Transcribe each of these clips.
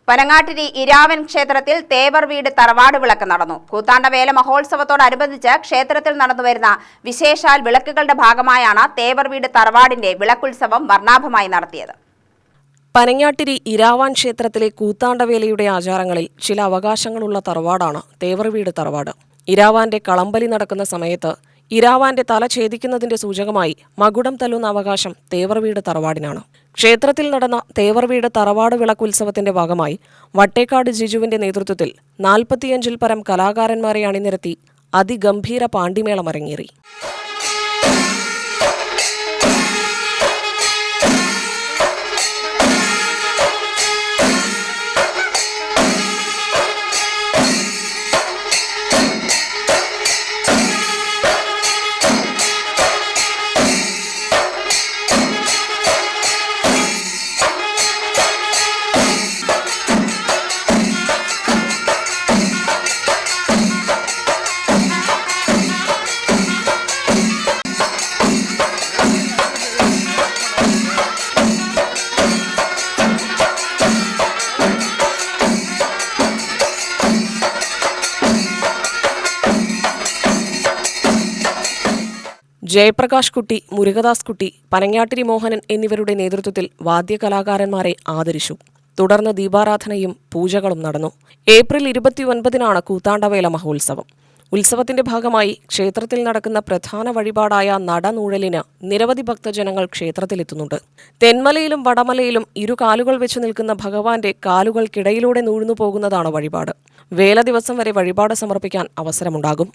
പനങ്ങാട്ടിരി ഇരാവൻ ക്ഷേത്രത്തിൽ തേവർ വീട് തറവാട് വിളക്ക് നടന്നു. കൂത്താണ്ടവേല മഹോത്സവത്തോടനുബന്ധിച്ച് ക്ഷേത്രത്തിൽ നടന്നുവരുന്ന വിശേഷാൽ വിളക്കുകളുടെ ഭാഗമായാണ് തേവർ വീട് തറവാടിന്റെ വിളക്കുത്സവം വർണ്ണാഭമായി നടത്തിയത്. പനങ്ങാട്ടിരി ഇരാവാൻ ക്ഷേത്രത്തിലെ കൂത്താണ്ടവേലയുടെ ആചാരങ്ങളിൽ ചില അവകാശങ്ങളുള്ള തറവാടാണ് തേവർ വീട് തറവാട്. ഇരാവാന്റെ കളമ്പലി നടക്കുന്ന സമയത്ത് ഇരാവാന്റെ തല ഛേദിക്കുന്നതിന്റെ സൂചകമായി മകുടം തല്ലുന്ന അവകാശം തേവർ വീട് തറവാടിനാണ്. ക്ഷേത്രത്തിൽ നടന്ന തേവർ വീട് തറവാട് വിളക്കുത്സവത്തിന്റെ ഭാഗമായി വട്ടേക്കാട് ജിജുവിന്റെ നേതൃത്വത്തിൽ 45-ൽ പരം കലാകാരന്മാരെ അണിനിരത്തി അതിഗംഭീര പാണ്ടിമേളം അരങ്ങേറി. ജയപ്രകാശ് കുട്ടി, മുരുകദാസ് കുട്ടി, പനങ്ങാട്ടിരി മോഹനൻ എന്നിവരുടെ നേതൃത്വത്തിൽ വാദ്യകലാകാരന്മാരെ ആദരിച്ചു. തുടർന്ന് ദീപാരാധനയും പൂജകളും നടന്നു. ഏപ്രിൽ 29-നാണ് കൂത്താണ്ടവേല മഹോത്സവം. ഉത്സവത്തിന്റെ ഭാഗമായി ക്ഷേത്രത്തിൽ നടക്കുന്ന പ്രധാന വഴിപാടായ നടനൂഴലിന് നിരവധി ഭക്തജനങ്ങൾ ക്ഷേത്രത്തിലെത്തുന്നുണ്ട്. തെന്മലയിലും വടമലയിലും ഇരുകാലുകൾ വെച്ച് നിൽക്കുന്ന ഭഗവാന്റെ കാലുകൾക്കിടയിലൂടെ നൂഴ്ന്നു പോകുന്നതാണ് വഴിപാട്. വേല ദിവസം വരെ വഴിപാട് സമർപ്പിക്കാൻ അവസരമുണ്ടാകും.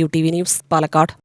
UTV news, Palakkad.